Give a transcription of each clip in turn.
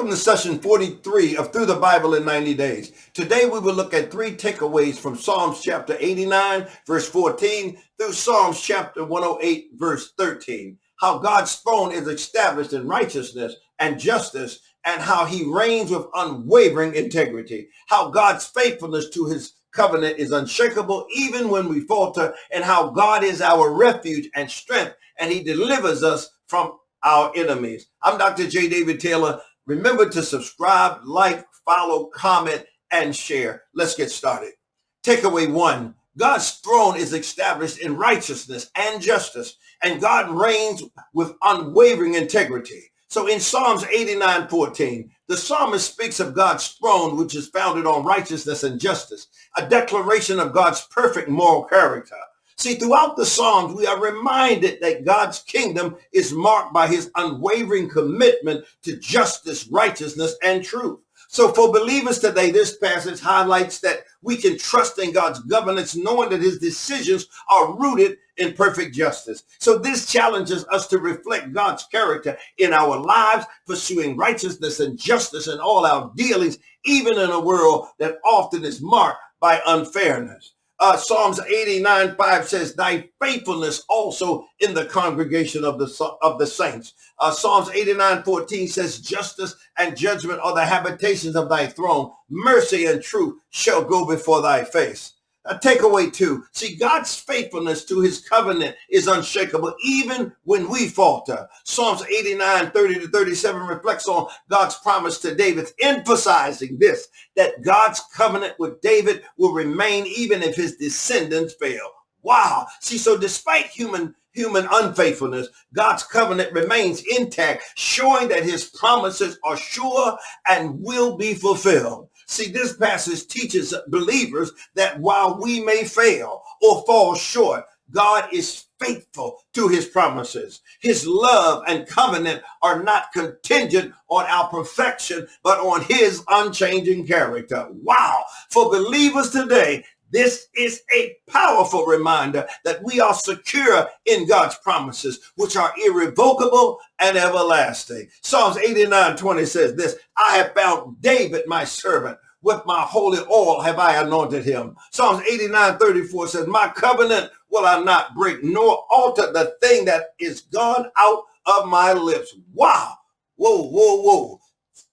Welcome to session 43 of Through the Bible in 90 Days. Today we will look at three takeaways from Psalms chapter 89, verse 14, through Psalms chapter 108, verse 13. How God's throne is established in righteousness and justice, and how he reigns with unwavering integrity. How God's faithfulness to his covenant is unshakable even when we falter, and how God is our refuge and strength, and he delivers us from our enemies. I'm Dr. J. David Taylor. Remember to subscribe, like, follow, comment, and share. Let's get started. Takeaway 1. God's throne is established in righteousness and justice, and God reigns with unwavering integrity. So in Psalms 89:14, the psalmist speaks of God's throne, which is founded on righteousness and justice, a declaration of God's perfect moral character. See, throughout the Psalms, we are reminded that God's kingdom is marked by his unwavering commitment to justice, righteousness, and truth. So for believers today, this passage highlights that we can trust in God's governance, knowing that his decisions are rooted in perfect justice. So this challenges us to reflect God's character in our lives, pursuing righteousness and justice in all our dealings, even in a world that often is marked by unfairness. Psalms 89:5 says, thy faithfulness also in the congregation of the saints. Psalms 89:14 says, justice and judgment are the habitations of thy throne. Mercy and truth shall go before thy face. Takeaway 2. See, God's faithfulness to his covenant is unshakable even when we falter. Psalms 89:30-37 reflects on God's promise to David, emphasizing this, that God's covenant with David will remain even if his descendants fail. Wow. See, so despite human unfaithfulness, God's covenant remains intact, showing that his promises are sure and will be fulfilled. See, this passage teaches believers that while we may fail or fall short, God is faithful to his promises. His love and covenant are not contingent on our perfection, but on his unchanging character. Wow. For believers today, this is a powerful reminder that we are secure in God's promises, which are irrevocable and everlasting. Psalms 89:20 says this, I have found David, my servant. With my holy oil have I anointed him. Psalms 89:34 says, my covenant will I not break, nor alter the thing that is gone out of my lips. Wow. Whoa, whoa, whoa.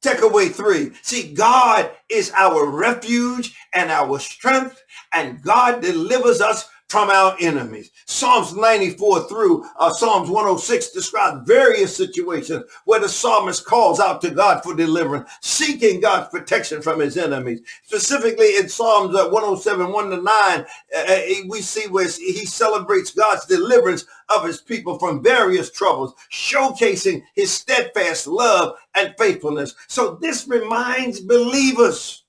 Takeaway 3. See, God is our refuge and our strength, and God delivers us from our enemies. Psalms 94 through Psalms 106 describe various situations where the psalmist calls out to God for deliverance, seeking God's protection from his enemies. Specifically in Psalms 107, 1-9, we see where he celebrates God's deliverance of his people from various troubles, showcasing his steadfast love and faithfulness. So this reminds believers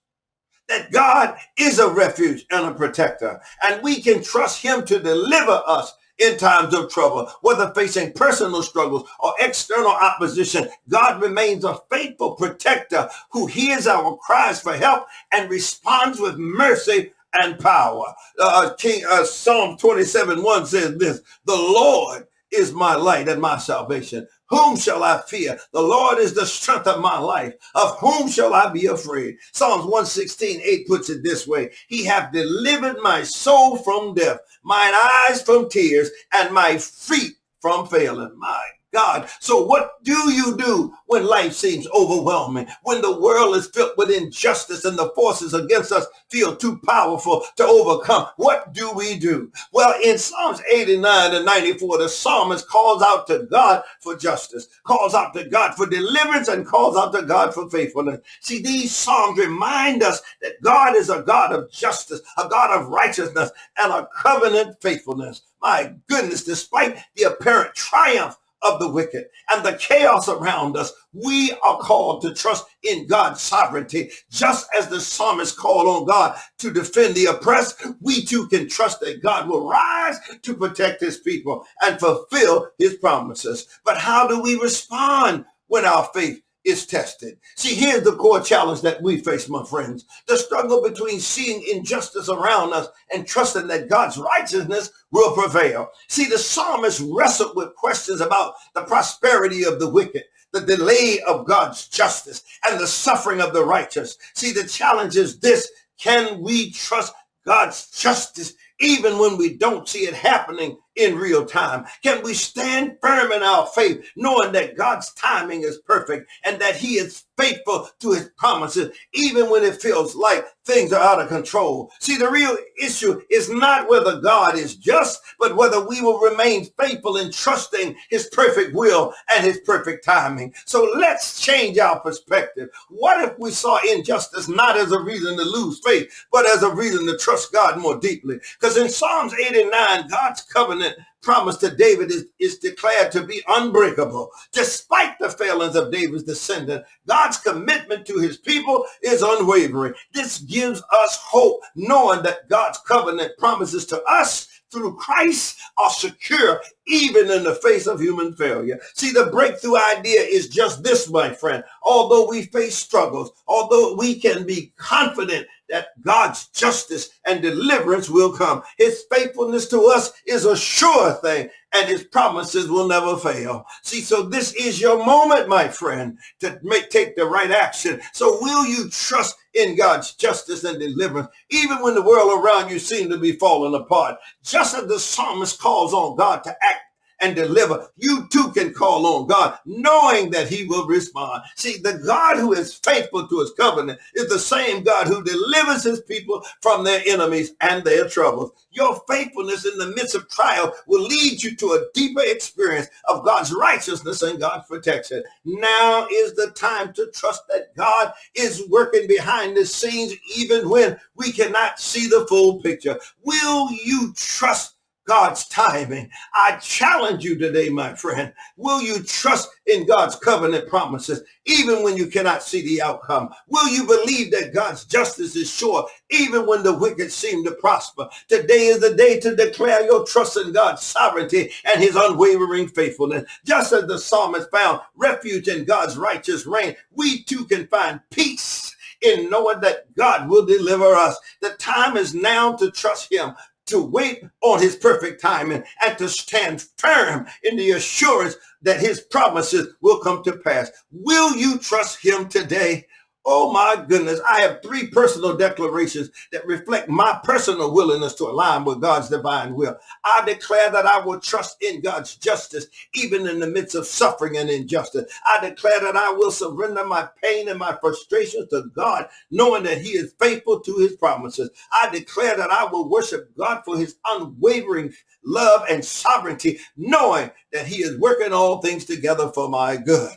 that God is a refuge and a protector, and we can trust him to deliver us in times of trouble. Whether facing personal struggles or external opposition, God remains a faithful protector who hears our cries for help and responds with mercy and power. Psalm 27:1 says this, the Lord is my light and my salvation. Whom shall I fear? The Lord is the strength of my life. Of whom shall I be afraid? Psalms 116:8 puts it this way. He hath delivered my soul from death, mine eyes from tears, and my feet from failing. My God. So what do you do when life seems overwhelming, when the world is filled with injustice and the forces against us feel too powerful to overcome? What do we do? Well, in Psalms 89-94, the psalmist calls out to God for justice, calls out to God for deliverance, and calls out to God for faithfulness. See, these psalms remind us that God is a God of justice, a God of righteousness, and a covenant faithfulness. My goodness, despite the apparent triumph of the wicked and the chaos around us, we are called to trust in God's sovereignty. Just as the psalmist called on God to defend the oppressed, we too can trust that God will rise to protect his people and fulfill his promises. But how do we respond when our faith is tested? See, here's the core challenge that we face, my friends. The struggle between seeing injustice around us and trusting that God's righteousness will prevail. See, the psalmist wrestled with questions about the prosperity of the wicked, the delay of God's justice and the suffering of the righteous. See, the challenge is this: can we trust God's justice even when we don't see it happening in real time? Can we stand firm in our faith, knowing that God's timing is perfect and that he is faithful to his promises, even when it feels like things are out of control? See, the real issue is not whether God is just, but whether we will remain faithful in trusting his perfect will and his perfect timing. So let's change our perspective. What if we saw injustice not as a reason to lose faith, but as a reason to trust God more deeply? Because in Psalms 89, God's covenant promise to David is declared to be unbreakable. Despite the failings of David's descendant, God's commitment to his people is unwavering. This gives us hope, knowing that God's covenant promises to us through Christ are secure even in the face of human failure. See, the breakthrough idea is just this, my friend. Although we face struggles, although we can be confident that God's justice and deliverance will come, his faithfulness to us is a sure thing, and his promises will never fail. See, so this is your moment, my friend, to take the right action. So will you trust in God's justice and deliverance, even when the world around you seems to be falling apart? Just as the psalmist calls on God to act and deliver, you too can call on God, knowing that he will respond. See, the God who is faithful to his covenant is the same God who delivers his people from their enemies and their troubles. Your faithfulness in the midst of trial will lead you to a deeper experience of God's righteousness and God's protection. Now is the time to trust that God is working behind the scenes, even when we cannot see the full picture. Will you trust God's timing? I challenge you today, my friend. Will you trust in God's covenant promises, even when you cannot see the outcome? Will you believe that God's justice is sure, even when the wicked seem to prosper? Today is the day to declare your trust in God's sovereignty and his unwavering faithfulness. Just as the psalmist found refuge in God's righteous reign, we too can find peace in knowing that God will deliver us. The time is now to trust him, to wait on his perfect timing, and to stand firm in the assurance that his promises will come to pass. Will you trust him today? Oh my goodness, I have 3 personal declarations that reflect my personal willingness to align with God's divine will. I declare that I will trust in God's justice, even in the midst of suffering and injustice. I declare that I will surrender my pain and my frustrations to God, knowing that he is faithful to his promises. I declare that I will worship God for his unwavering love and sovereignty, knowing that he is working all things together for my good.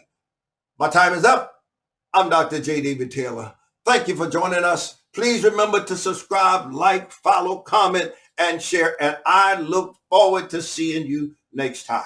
My time is up. I'm Dr. J. David Taylor. Thank you for joining us. Please remember to subscribe, like, follow, comment, and share. And I look forward to seeing you next time.